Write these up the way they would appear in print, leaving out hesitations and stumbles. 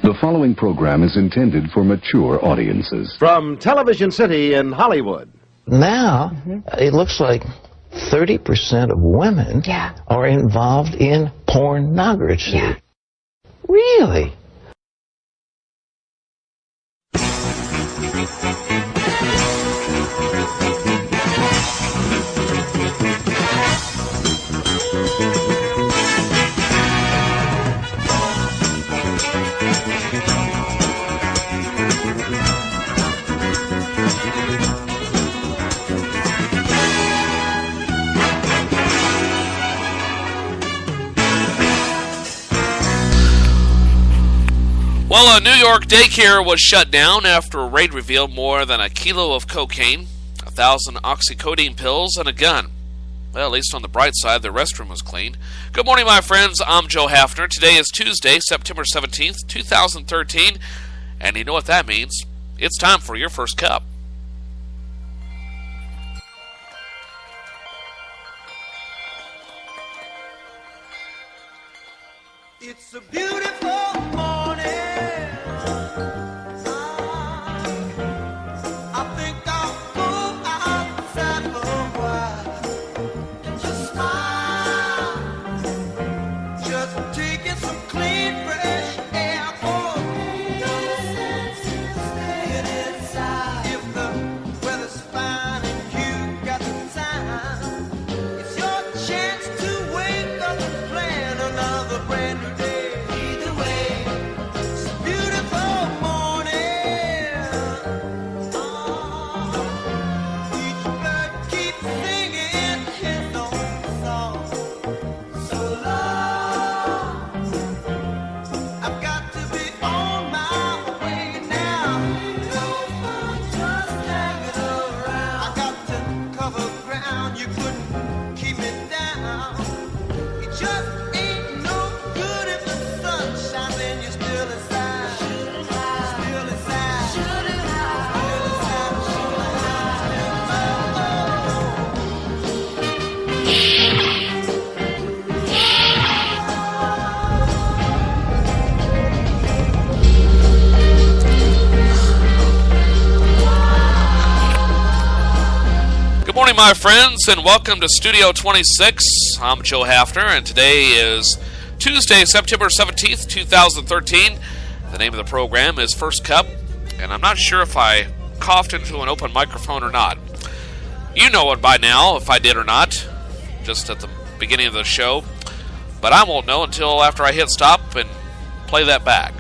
The following program is intended for mature audiences. From Television City in Hollywood. Now, it looks like 30% of women are involved in pornography. Yeah. Really? Well, a New York daycare was shut down after a raid revealed more than a kilo of cocaine, 1,000 oxycodone pills, and a gun. Well, at least on the bright side, the restroom was clean. Good morning, my friends. I'm Joe Haffner. Today is Tuesday, September 17th, 2013, and you know what that means. It's time for your first cup. It's a beautiful morning. I think I'll go outside for a while and just smile. Just taking some clean, fresh air for no sense in staying inside. If the weather's fine and you got the time, it's your chance to wake up and plan another brand new day. Either way, it's a beautiful morning. Each bird keeps singing his own song. So long, I've got to be on my way now. No fun just hanging around. I got to cover ground, you couldn't keep me down. It just ain't no good if the sun shines and you're still inside. Still inside. Still inside. Still inside. Good morning, my friends, and welcome to Studio 26. I'm Joe Haffner, and today is Tuesday, September 17th, 2013. The name of the program is First Cup, and I'm not sure if I coughed into an open microphone or not. You know it by now, if I did or not, just at the beginning of the show, but I won't know until after I hit stop and play that back.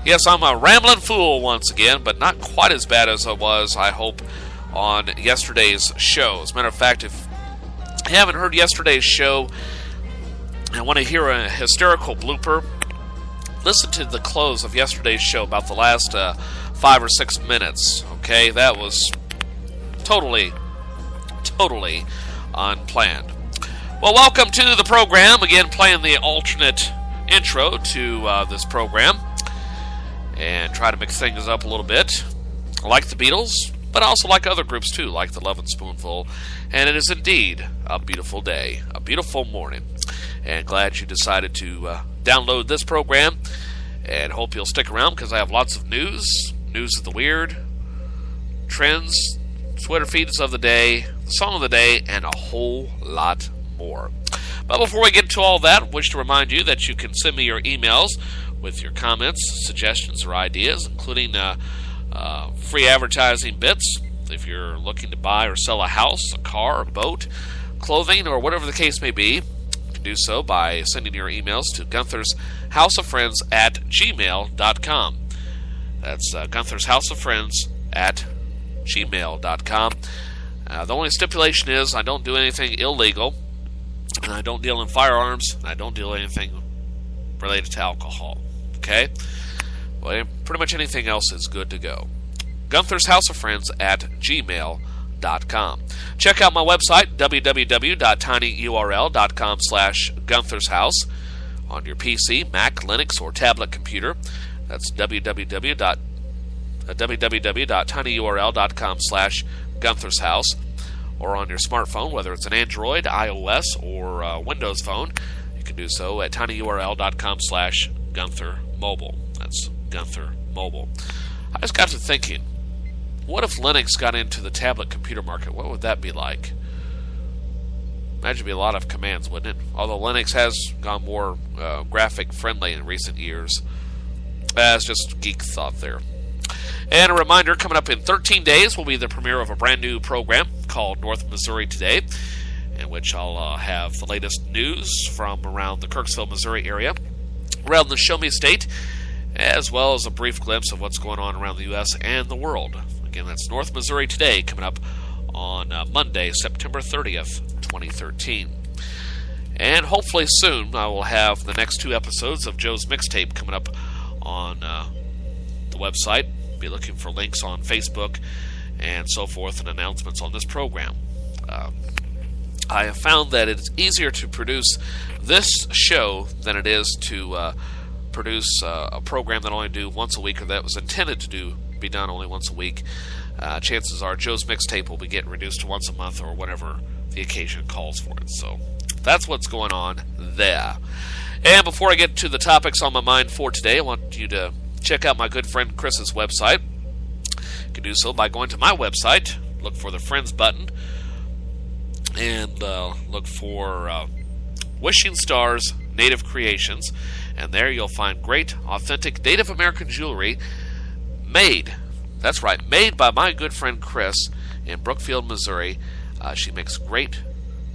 Yes, I'm a rambling fool once again, but not quite as bad as I was, I hope, on yesterday's show. As a matter of fact, if you haven't heard yesterday's show and want to hear a hysterical blooper, listen to the close of yesterday's show, about the last 5 or 6 minutes. Okay, that was totally unplanned. Well, welcome to the program. Again, playing the alternate intro to this program and try to mix things up a little bit. I like the Beatles, but I also like other groups too, like the Lovin' Spoonful. And it is indeed a beautiful day, a beautiful morning. And glad you decided to download this program. And hope you'll stick around because I have lots of news of the weird, trends, Twitter feeds of the day, the song of the day, and a whole lot more. But before we get to all that, I wish to remind you that you can send me your emails with your comments, suggestions, or ideas, including free advertising bits. If you're looking to buy or sell a house, a car, a boat, clothing, or whatever the case may be, you can do so by sending your emails to Gunther'sHouseOfFriends@gmail.com. That's Gunther'sHouseOfFriends@gmail.com. The only stipulation is I don't do anything illegal, and I don't deal in firearms, and I don't deal in anything related to alcohol. Okay? Well, pretty much anything else is good to go. Gunther'sHouseOfFriends@gmail.com. Check out my website, www.tinyurl.com/Gunther'sHouse. On your PC, Mac, Linux, or tablet computer. That's www.tinyurl.com/Gunther'sHouse. Or on your smartphone, whether it's an Android, iOS, or Windows phone, you can do so at tinyurl.com/GuntherMobile. That's Gunther Mobile. I just got to thinking, what if Linux got into the tablet computer market? What would that be like? Imagine it'd be a lot of commands, wouldn't it? Although Linux has gone more graphic friendly in recent years. That's just geek thought there. And a reminder, coming up in 13 days will be the premiere of a brand new program called North Missouri Today, in which I'll have the latest news from around the Kirksville, Missouri area, around the Show Me State, as well as a brief glimpse of what's going on around the U.S. and the world. Again, that's North Missouri Today, coming up on Monday, September 30th, 2013. And hopefully soon I will have the next 2 episodes of Joe's Mixtape coming up on the website. Be looking for links on Facebook and so forth and announcements on this program. I have found that it's easier to produce this show than it is to produce a program that I only do once a week, or that was intended to be done only once a week. Chances are Joe's Mixtape will be getting reduced to once a month or whenever the occasion calls for it. So that's what's going on there. And before I get to the topics on my mind for today, I want you to check out my good friend Chris's website. You can do so by going to my website, look for the Friends button, and look for Wishing Stars Native Creations. And there you'll find great, authentic Native American jewelry made. That's right, made by my good friend Chris in Brookfield, Missouri. She makes great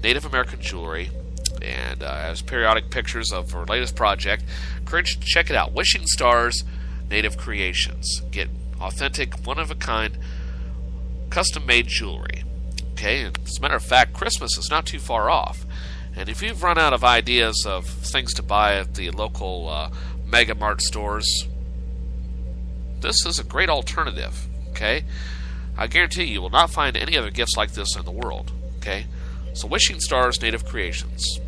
Native American jewelry and has periodic pictures of her latest project. Encourage you to check it out. Wishing Stars Native Creations. Get authentic, one-of-a-kind, custom-made jewelry. Okay, and as a matter of fact, Christmas is not too far off. And if you've run out of ideas of things to buy at the local Mega Mart stores, this is a great alternative. Okay, I guarantee you will not find any other gifts like this in the world. Okay, so Wishing Stars Native Creations.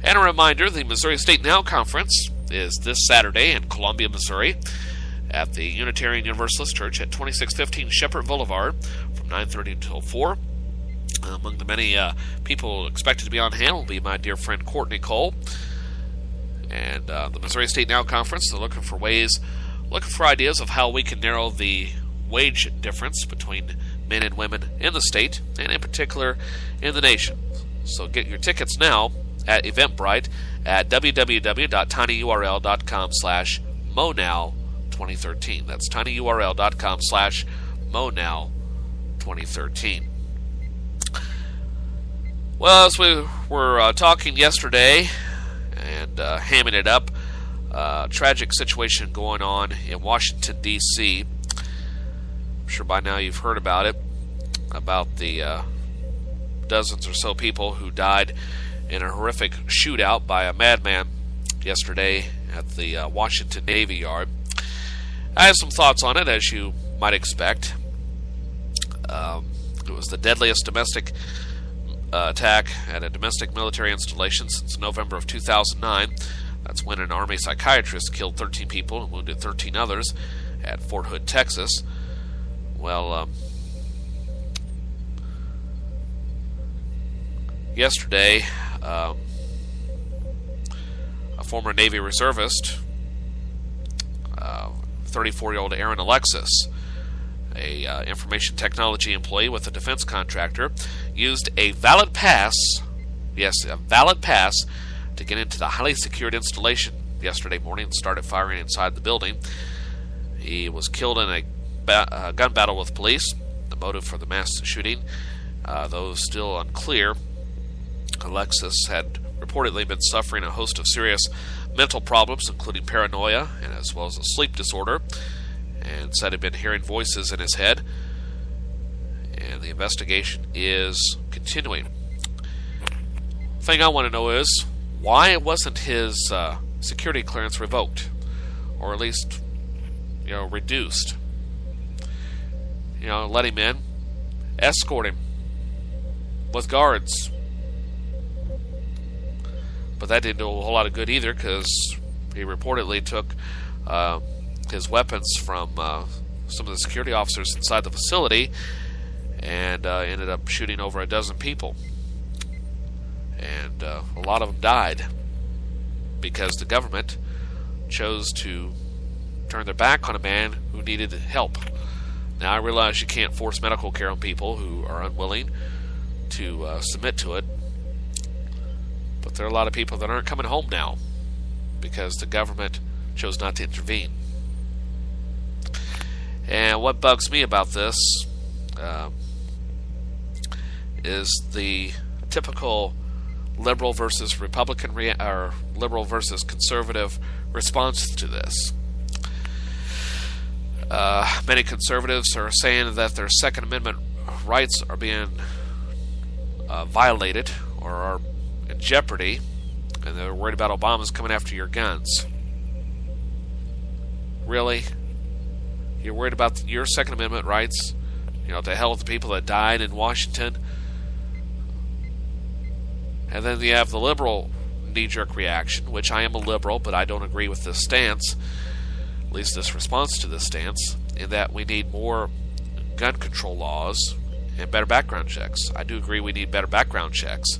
And a reminder, the Missouri State Now Conference is this Saturday in Columbia, Missouri, at the Unitarian Universalist Church at 2615 Shepherd Boulevard from 9:30 until 4. Among the many people expected to be on hand will be my dear friend Courtney Cole. And the Missouri State Now Conference, they're looking for ideas of how we can narrow the wage difference between men and women in the state, and in particular in the nation. So get your tickets now at Eventbrite at www.tinyurl.com/MoNow2013. That's tinyurl.com/MoNow2013. Well, as we were talking yesterday and hamming it up, tragic situation going on in Washington, D.C. I'm sure by now you've heard about it, about the dozens or so people who died in a horrific shootout by a madman yesterday at the Washington Navy Yard. I have some thoughts on it, as you might expect. It was the deadliest domestic attack at a domestic military installation since November of 2009. That's when an Army psychiatrist killed 13 people and wounded 13 others at Fort Hood, Texas. Well, yesterday, a former Navy reservist, 34-year-old Aaron Alexis, a information technology employee with a defense contractor, used a valid pass, yes, a valid pass, to get into the highly secured installation yesterday morning and started firing inside the building. He was killed in a gun battle with police. The motive for the mass shooting, though still unclear. Alexis had reportedly been suffering a host of serious mental problems, including paranoia and as well as a sleep disorder, and said he'd been hearing voices in his head. And the investigation is continuing. The thing I want to know is, why wasn't his security clearance revoked, or at least, reduced? Let him in, escort him with guards. But that didn't do a whole lot of good either, because he reportedly took his weapons from some of the security officers inside the facility and ended up shooting over a dozen people. And a lot of them died. because the government chose to turn their back on a man who needed help. Now, I realize you can't force medical care on people who are unwilling to submit to it, but there are a lot of people that aren't coming home now because the government chose not to intervene. And what bugs me about this is the typical liberal versus Republican or liberal versus conservative response to this. Many conservatives are saying that their Second Amendment rights are being violated or are in jeopardy, and they're worried about Obama's coming after your guns. Really? You're worried about your Second Amendment rights? To hell with the people that died in Washington. And then you have the liberal knee-jerk reaction, which I am a liberal, but I don't agree with this stance, at least this response to this stance, in that we need more gun control laws and better background checks. I do agree we need better background checks.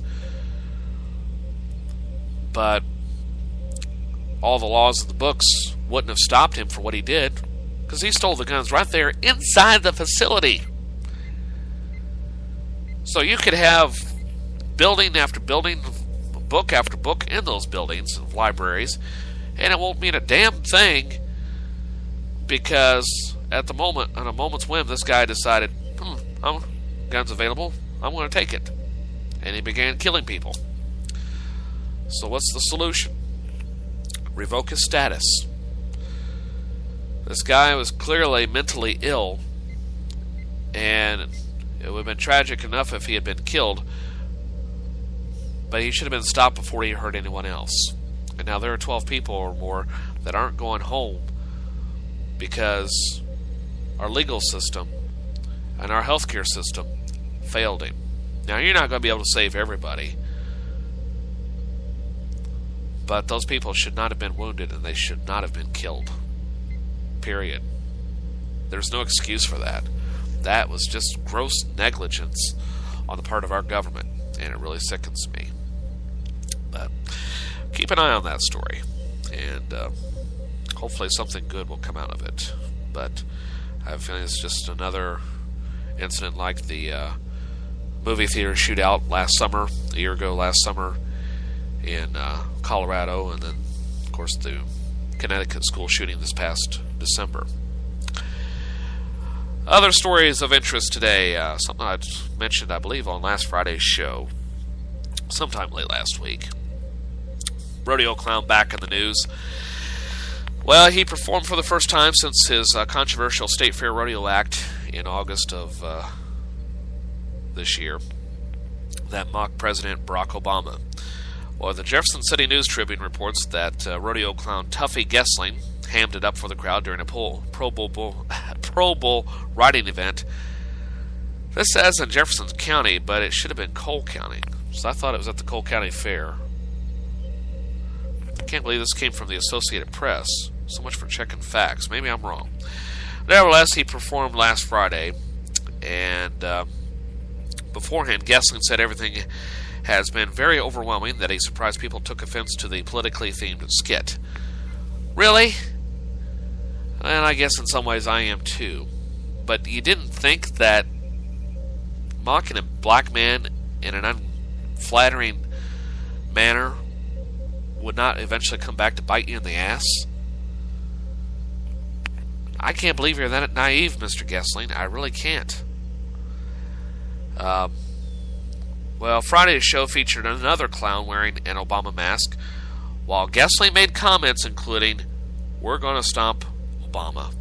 But all the laws in the books wouldn't have stopped him for what he did, because he stole the guns right there inside the facility. So you could have building after building, book after book in those buildings and libraries, and it won't mean a damn thing, because at the moment, on a moment's whim, this guy decided, guns available, I'm going to take it. And he began killing people. So what's the solution? Revoke his status. This guy was clearly mentally ill, and it would have been tragic enough if he had been killed, but he should have been stopped before he hurt anyone else. And now there are 12 people or more that aren't going home because our legal system and our healthcare system failed him. Now, you're not going to be able to save everybody, but those people should not have been wounded, and they should not have been killed. Period. There's no excuse for that. That was just gross negligence on the part of our government, and it really sickens me. But keep an eye on that story, and hopefully something good will come out of it. But I have a feeling it's just another incident like the movie theater shootout a year ago last summer in Colorado, and then, of course, the Connecticut school shooting this past December. Other stories of interest today, something I mentioned, I believe, on last Friday's show, sometime late last week. Rodeo clown back in the news. Well, he performed for the first time since his controversial State Fair Rodeo Act in August of this year that mocked President Barack Obama. Well, the Jefferson City News Tribune reports that rodeo clown Tuffy Gessling hammed it up for the crowd during a Pro Bowl riding event. This says in Jefferson County, but it should have been Cole County. So I thought it was at the Cole County Fair. I can't believe this came from the Associated Press. So much for checking facts. Maybe I'm wrong. Nevertheless, he performed last Friday, and beforehand, Gessling said everything has been very overwhelming, that he's surprised people took offense to the politically themed skit. Really? And I guess in some ways I am too. But you didn't think that mocking a black man in an unflattering manner would not eventually come back to bite you in the ass? I can't believe you're that naive, Mr. Gessling. I really can't. Well, Friday's show featured another clown wearing an Obama mask, while Gessling made comments including, "We're going to stomp Obama,"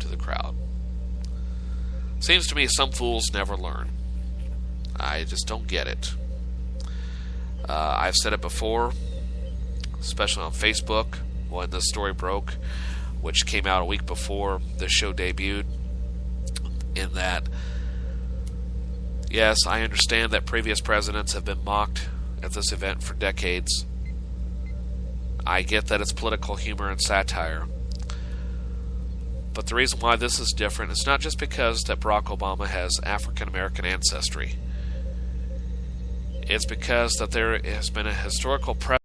to the crowd. Seems to me some fools never learn. I just don't get it. I've said it before, especially on Facebook when this story broke, which came out a week before the show debuted, in that, yes, I understand that previous presidents have been mocked at this event for decades. I get that it's political humor and satire. But the reason why this is different is not just because that Barack Obama has African American ancestry. It's because that there has been a historical precedent